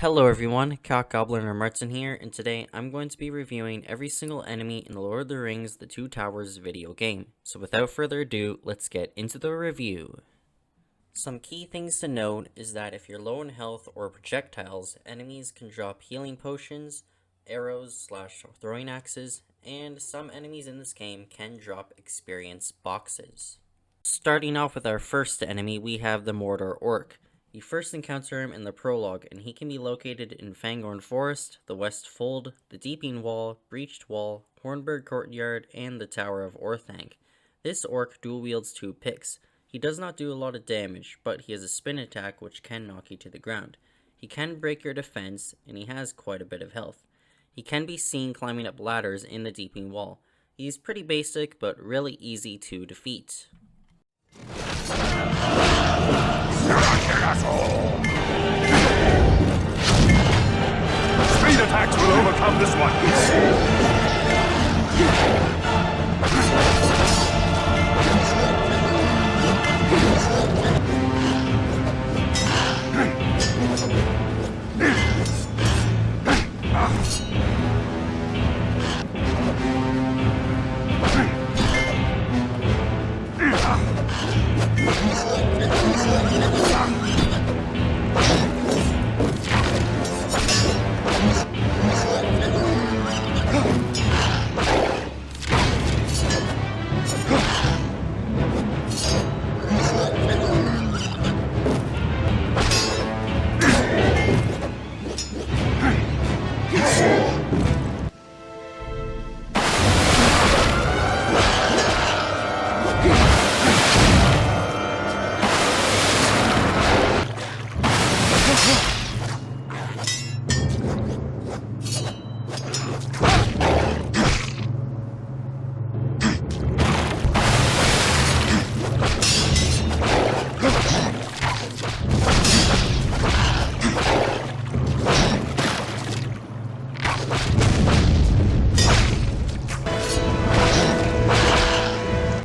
Hello everyone, Cock Goblin or Martin here, and today I'm going to be reviewing every single enemy in the Lord of the Rings The Two Towers video game. So without further ado, let's get into the review. Some key things to note is that if you're low in health or projectiles, enemies can drop healing potions, arrows / throwing axes, and some enemies in this game can drop experience boxes. Starting off with our first enemy, we have the Mordor Orc. You first encounter him in the prologue, and he can be located in Fangorn Forest, the West Fold, the Deeping Wall, Breached Wall, Hornburg Courtyard, and the Tower of Orthanc. This orc dual wields two picks. He does not do a lot of damage, but he has a spin attack which can knock you to the ground. He can break your defense, and he has quite a bit of health. He can be seen climbing up ladders in the Deeping Wall. He's pretty basic, but really easy to defeat. Speed attacks will overcome this one.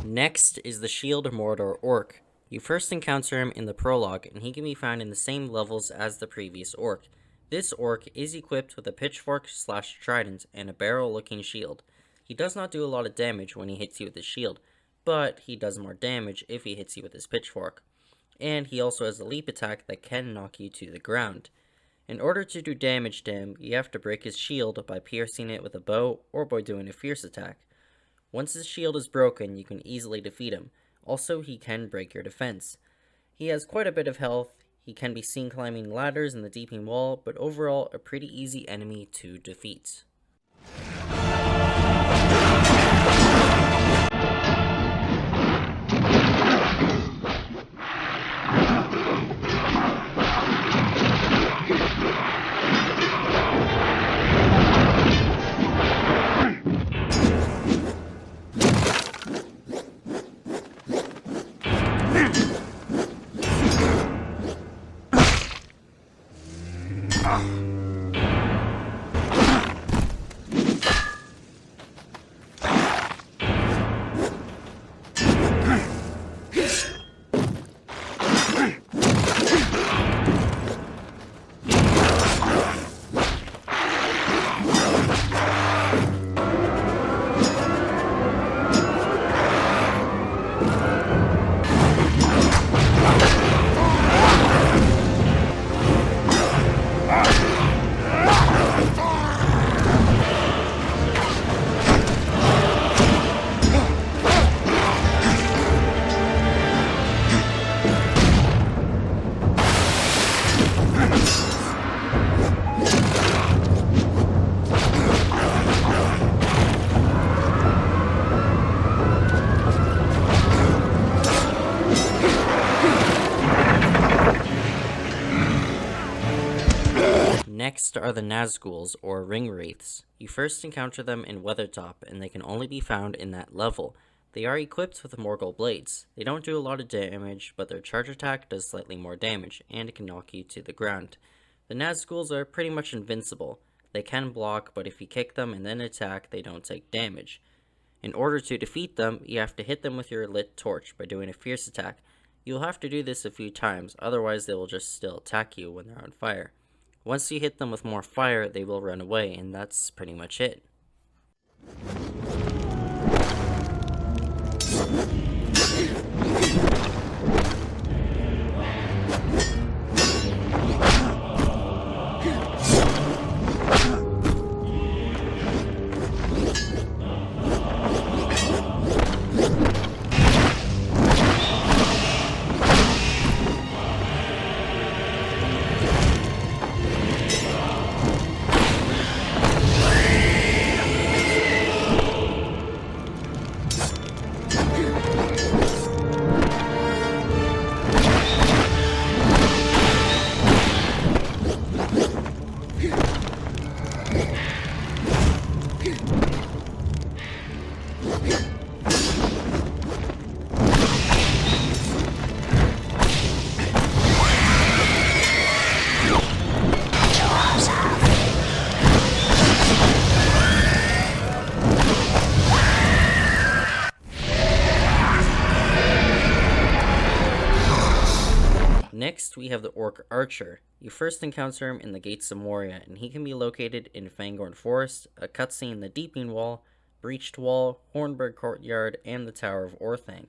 Next is the Shield Mordor Orc. You first encounter him in the prologue, and he can be found in the same levels as the previous orc. This orc is equipped with a pitchfork / trident and a barrel-looking shield. He does not do a lot of damage when he hits you with his shield, but he does more damage if he hits you with his pitchfork. And he also has a leap attack that can knock you to the ground. In order to do damage to him, you have to break his shield by piercing it with a bow or by doing a fierce attack. Once his shield is broken, you can easily defeat him. Also, he can break your defense. He has quite a bit of health, he can be seen climbing ladders in the Deeping Wall, but overall a pretty easy enemy to defeat. Next are the Nazguls, or Ring Wraiths. You first encounter them in Weathertop, and they can only be found in that level. They are equipped with Morgul Blades. They don't do a lot of damage, but their charge attack does slightly more damage, and can knock you to the ground. The Nazguls are pretty much invincible. They can block, but if you kick them and then attack, they don't take damage. In order to defeat them, you have to hit them with your lit torch by doing a fierce attack. You'll have to do this a few times, otherwise they will just still attack you when they're on fire. Once you hit them with more fire, they will run away, and that's pretty much it. Next, we have the Orc Archer. You first encounter him in the Gates of Moria, and he can be located in Fangorn Forest, a cutscene in the Deeping Wall, Breached Wall, Hornburg Courtyard, and the Tower of Orthanc.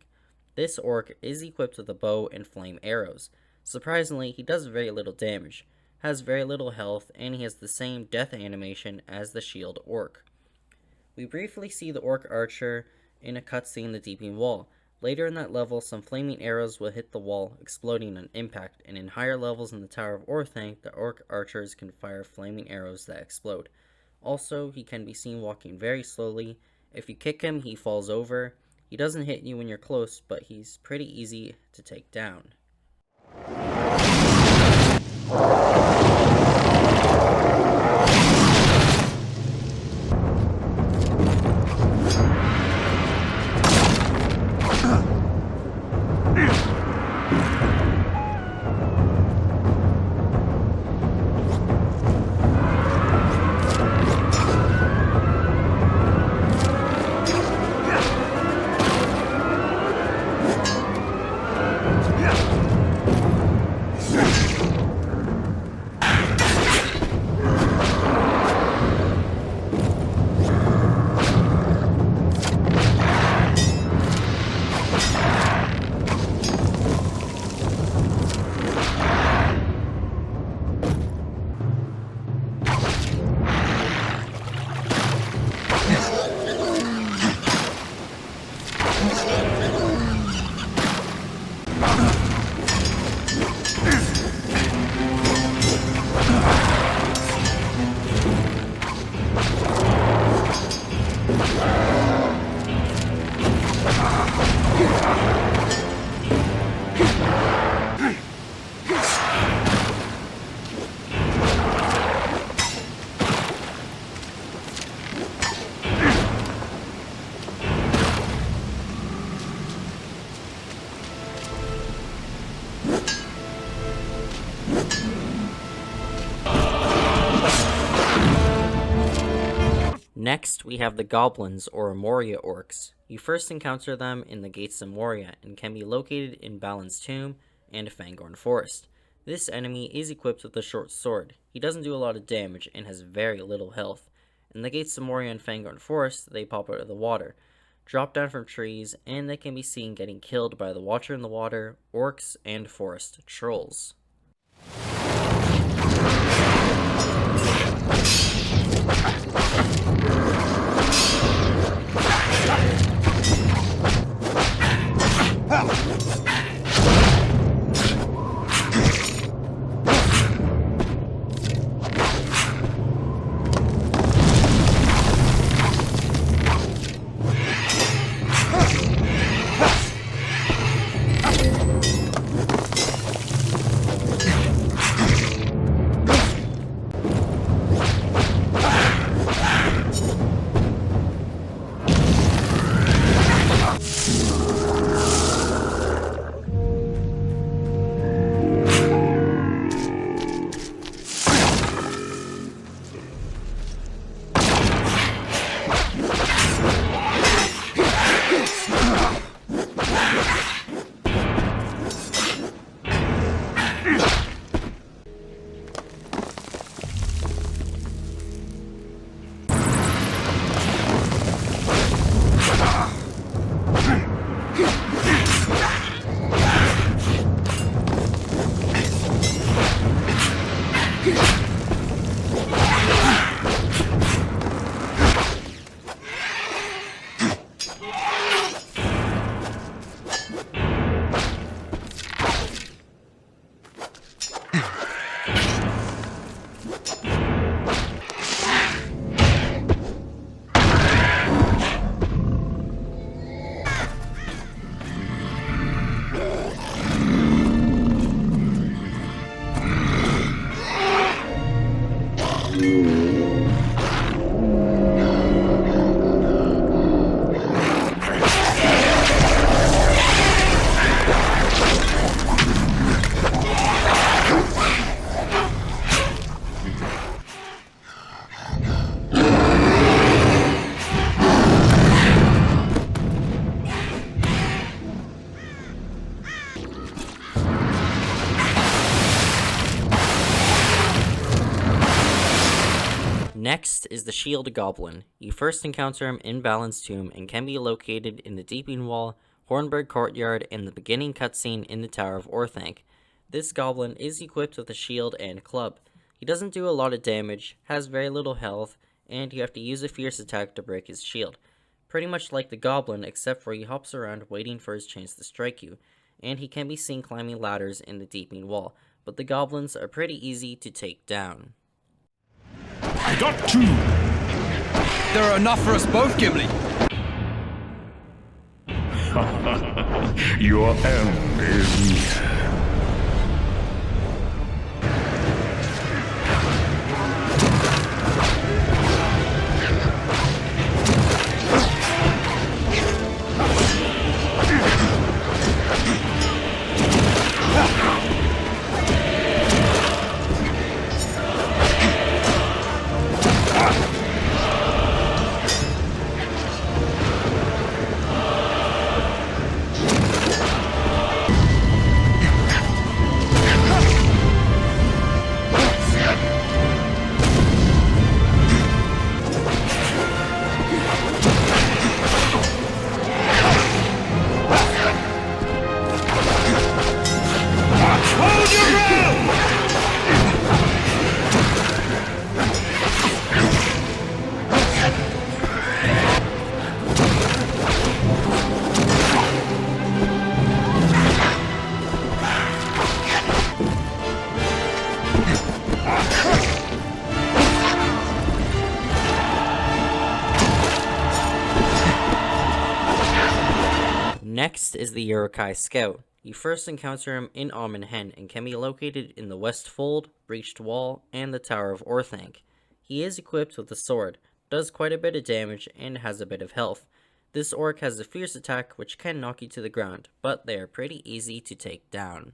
This orc is equipped with a bow and flame arrows. Surprisingly, he does very little damage, has very little health, and he has the same death animation as the Shield Orc. We briefly see the Orc Archer in a cutscene in the Deeping Wall. Later in that level, some flaming arrows will hit the wall, exploding on impact, and in higher levels in the Tower of Orthanc, the Orc Archers can fire flaming arrows that explode. Also, he can be seen walking very slowly. If you kick him, he falls over. He doesn't hit you when you're close, but he's pretty easy to take down. Next, we have the Goblins, or Moria Orcs. You first encounter them in the Gates of Moria, and can be located in Balin's Tomb and Fangorn Forest. This enemy is equipped with a short sword. He doesn't do a lot of damage, and has very little health. In the Gates of Moria and Fangorn Forest, they pop out of the water, drop down from trees, and they can be seen getting killed by the Watcher in the Water, Orcs, and Forest Trolls. Next is the Shield Goblin. You first encounter him in Balin's Tomb and can be located in the Deeping Wall, Hornburg Courtyard, and the beginning cutscene in the Tower of Orthanc. This goblin is equipped with a shield and club. He doesn't do a lot of damage, has very little health, and you have to use a fierce attack to break his shield. Pretty much like the goblin, except for he hops around waiting for his chance to strike you, and he can be seen climbing ladders in the Deeping Wall, but the goblins are pretty easy to take down. I got two. There are enough for us both, Gimli. Your end is near. Next is the Uruk-hai Scout. You first encounter him in Amon Hen and can be located in the West Fold, Breached Wall, and the Tower of Orthanc. He is equipped with a sword, does quite a bit of damage, and has a bit of health. This orc has a fierce attack which can knock you to the ground, but they are pretty easy to take down.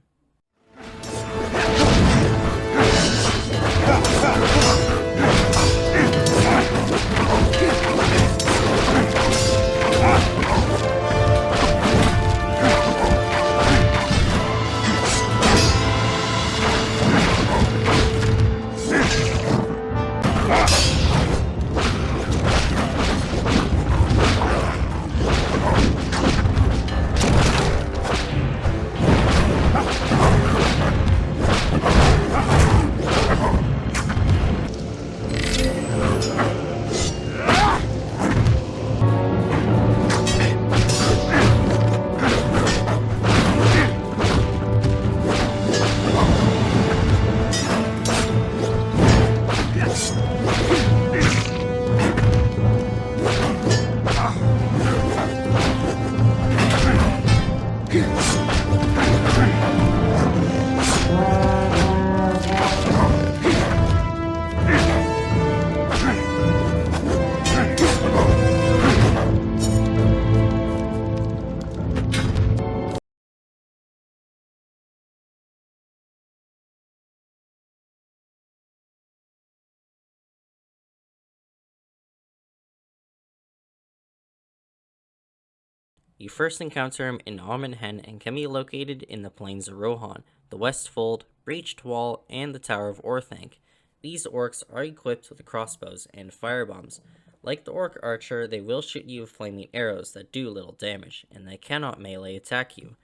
You first encounter him in Amon Hen and can be located in the Plains of Rohan, the West Fold, Breached Wall, and the Tower of Orthanc. These orcs are equipped with crossbows and firebombs. Like the orc archer, they will shoot you with flaming arrows that do little damage, and they cannot melee attack you.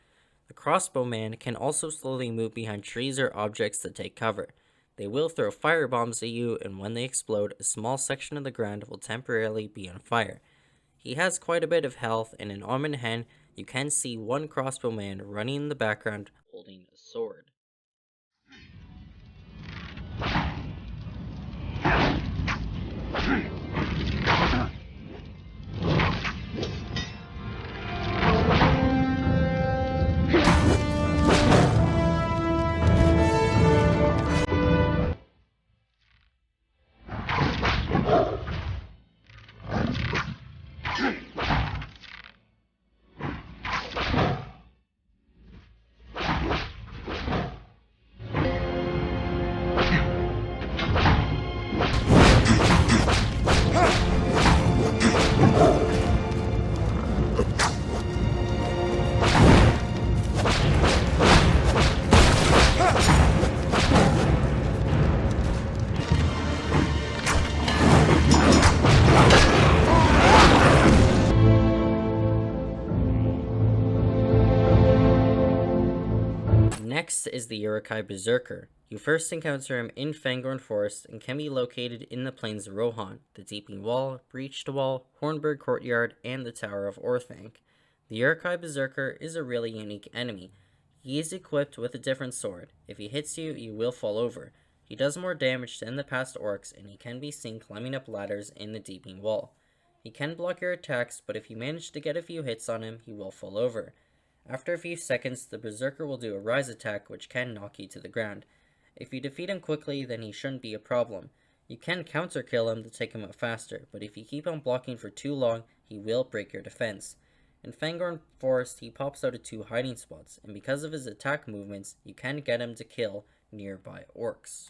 The crossbowman can also slowly move behind trees or objects to take cover. They will throw fire bombs at you, and when they explode, a small section of the ground will temporarily be on fire. He has quite a bit of health, and in Omen Hen, you can see one crossbowman running in the background holding a sword. Next is the Uruk-hai Berserker. You first encounter him in Fangorn Forest and can be located in the Plains of Rohan, the Deeping Wall, Breached Wall, Hornburg Courtyard, and the Tower of Orthanc. The Uruk-hai Berserker is a really unique enemy. He is equipped with a different sword. If he hits you, you will fall over. He does more damage than the past orcs, and he can be seen climbing up ladders in the Deeping Wall. He can block your attacks, but if you manage to get a few hits on him, he will fall over. After a few seconds, the Berserker will do a rise attack which can knock you to the ground. If you defeat him quickly, then he shouldn't be a problem. You can counter kill him to take him out faster, but if you keep on blocking for too long, he will break your defense. In Fangorn Forest, he pops out of 2 hiding spots, and because of his attack movements, you can get him to kill nearby orcs.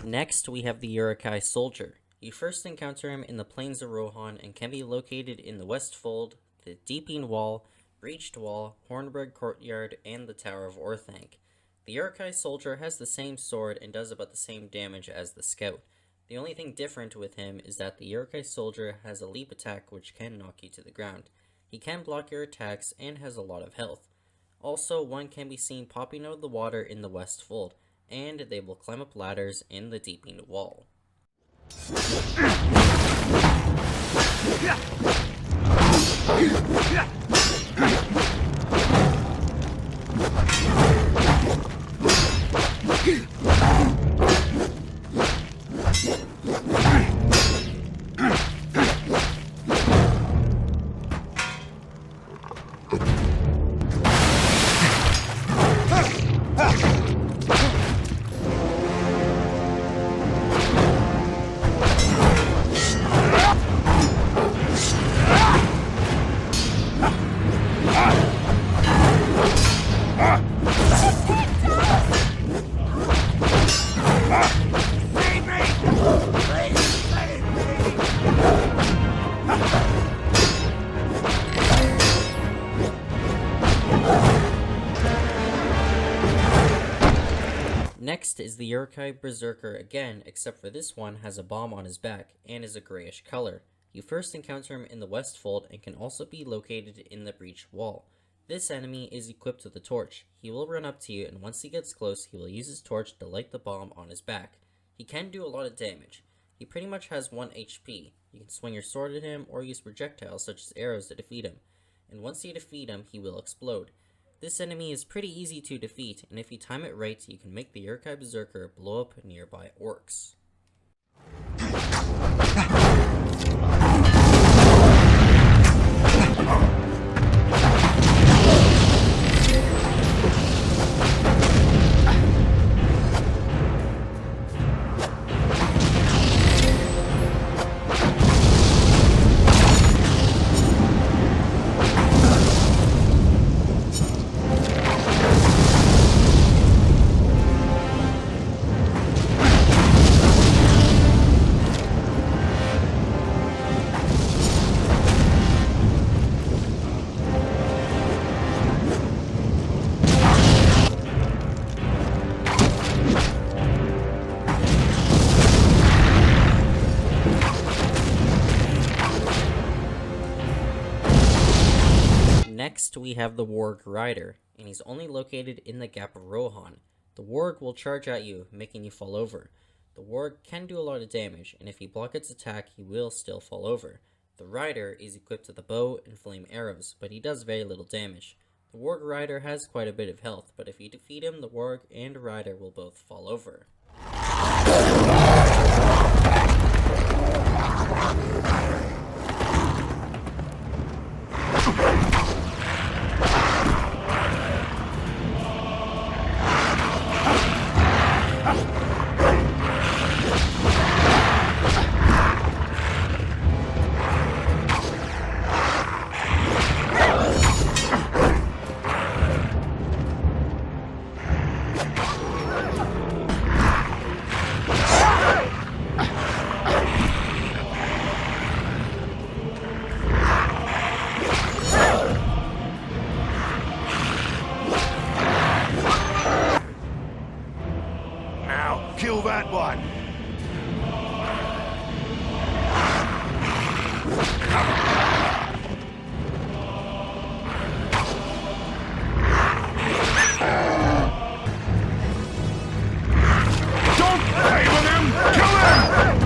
Next, we have the Uruk-hai Soldier. You first encounter him in the Plains of Rohan and can be located in the West Fold, the Deeping Wall, Breached Wall, Hornburg Courtyard, and the Tower of Orthanc. The Uruk-hai Soldier has the same sword and does about the same damage as the Scout. The only thing different with him is that the Uruk-hai Soldier has a leap attack which can knock you to the ground. He can block your attacks and has a lot of health. Also, one can be seen popping out of the water in the West Fold, and they will climb up ladders in the Deeping Wall. Next is the Uruk-hai Berserker again, except for this one has a bomb on his back and is a grayish color. You first encounter him in the West Fold and can also be located in the Breached Wall. This enemy is equipped with a torch. He will run up to you, and once he gets close, he will use his torch to light the bomb on his back. He can do a lot of damage. He pretty much has 1 HP. You can swing your sword at him or use projectiles such as arrows to defeat him. And once you defeat him, he will explode. This enemy is pretty easy to defeat, and if you time it right, you can make the Uruk-hai Berserker blow up nearby orcs. Next, we have the Warg Rider, and he's only located in the Gap of Rohan. The Warg will charge at you, making you fall over. The Warg can do a lot of damage, and if you block its attack, he will still fall over. The Rider is equipped with a bow and flame arrows, but he does very little damage. The Warg Rider has quite a bit of health, but if you defeat him, the Warg and Rider will both fall over. Now, kill that one! Don't play with him! Kill him!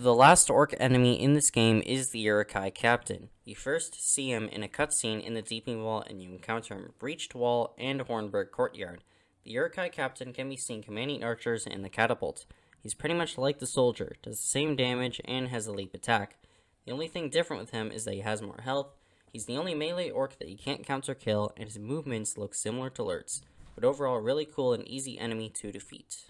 The last orc enemy in this game is the Uruk-hai Captain. You first see him in a cutscene in the Deeping Wall, and you encounter him at Breached Wall and Hornburg Courtyard. The Uruk-hai Captain can be seen commanding archers in the catapult. He's pretty much like the soldier, does the same damage, and has a leap attack. The only thing different with him is that he has more health. He's the only melee orc that you can't counter kill, and his movements look similar to Lurtz, but overall really cool and easy enemy to defeat.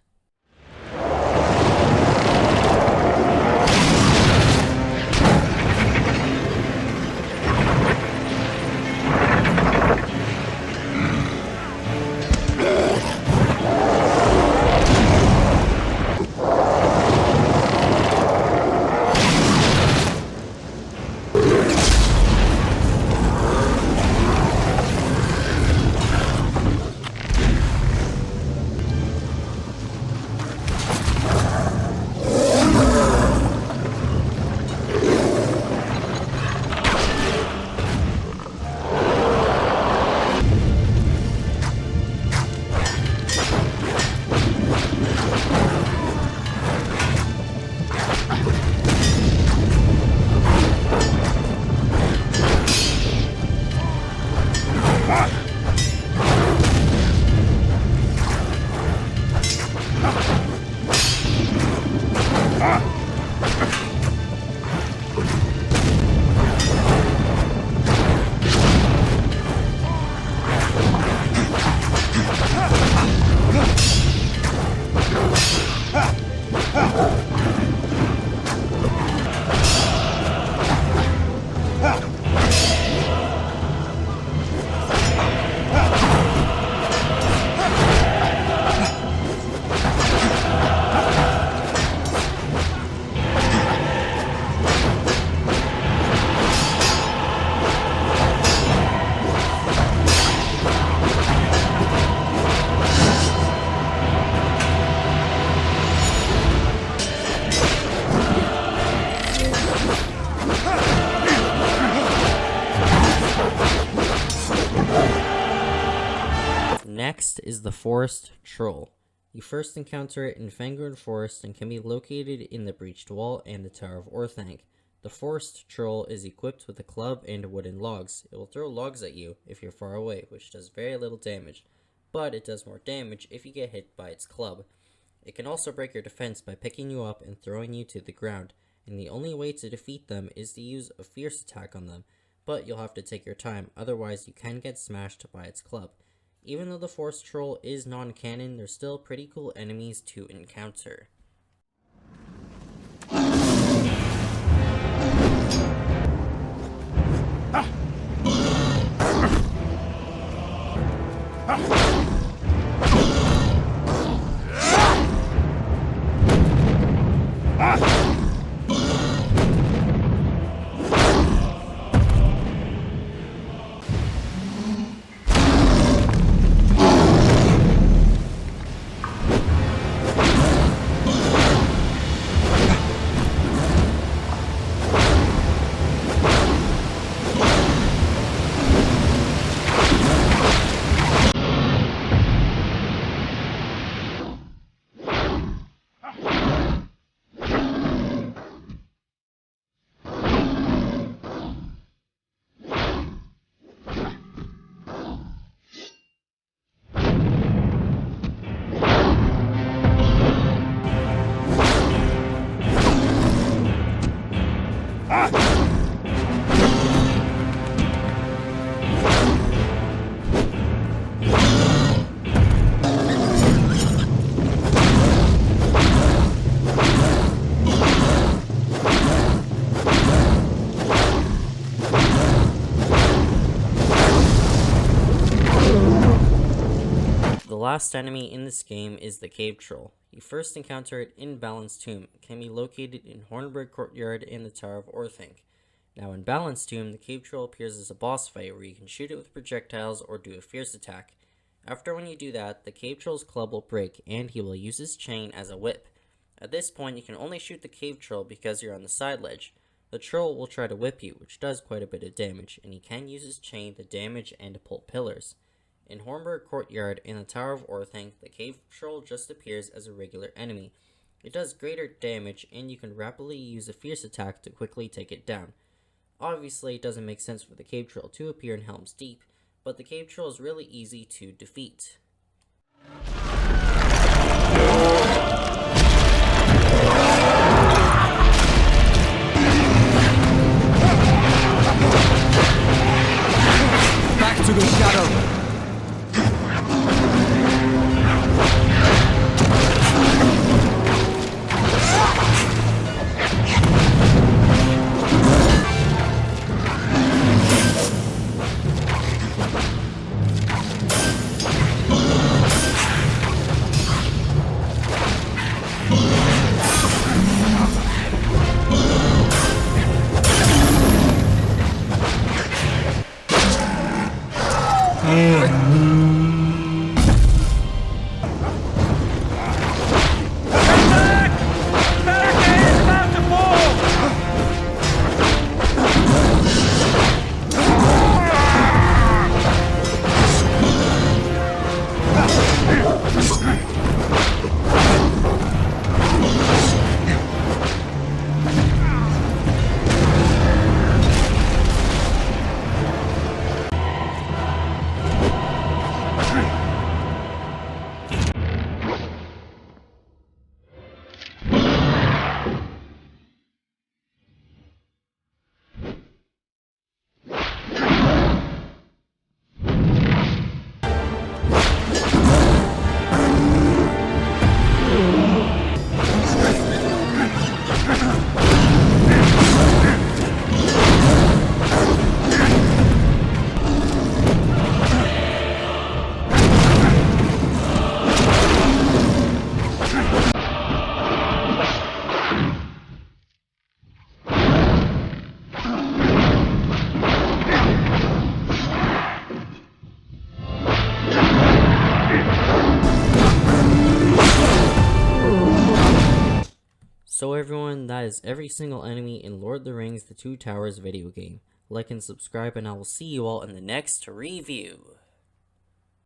Next is the Forest Troll. You first encounter it in Fangorn Forest and can be located in the Breached Wall and the Tower of Orthanc. The Forest Troll is equipped with a club and wooden logs. It will throw logs at you if you're far away, which does very little damage, but it does more damage if you get hit by its club. It can also break your defense by picking you up and throwing you to the ground, and the only way to defeat them is to use a fierce attack on them, but you'll have to take your time, otherwise you can get smashed by its club. Even though the Force Troll is non-canon, they're still pretty cool enemies to encounter. The last enemy in this game is the Cave Troll. You first encounter it in Balin's Tomb. It can be located in Hornburg Courtyard in the Tower of Orthanc. Now in Balin's Tomb, the Cave Troll appears as a boss fight where you can shoot it with projectiles or do a fierce attack. After when you do that, the Cave Troll's club will break and he will use his chain as a whip. At this point, you can only shoot the Cave Troll because you're on the side ledge. The troll will try to whip you, which does quite a bit of damage, and he can use his chain to damage and to pull pillars. In Hornburg Courtyard in the Tower of Orthanc, the Cave Troll just appears as a regular enemy. It does greater damage, and you can rapidly use a fierce attack to quickly take it down. Obviously, it doesn't make sense for the Cave Troll to appear in Helm's Deep, but the Cave Troll is really easy to defeat. Back to the shadow! So everyone, that is every single enemy in Lord of the Rings The Two Towers video game. Like and subscribe, and I will see you all in the next review.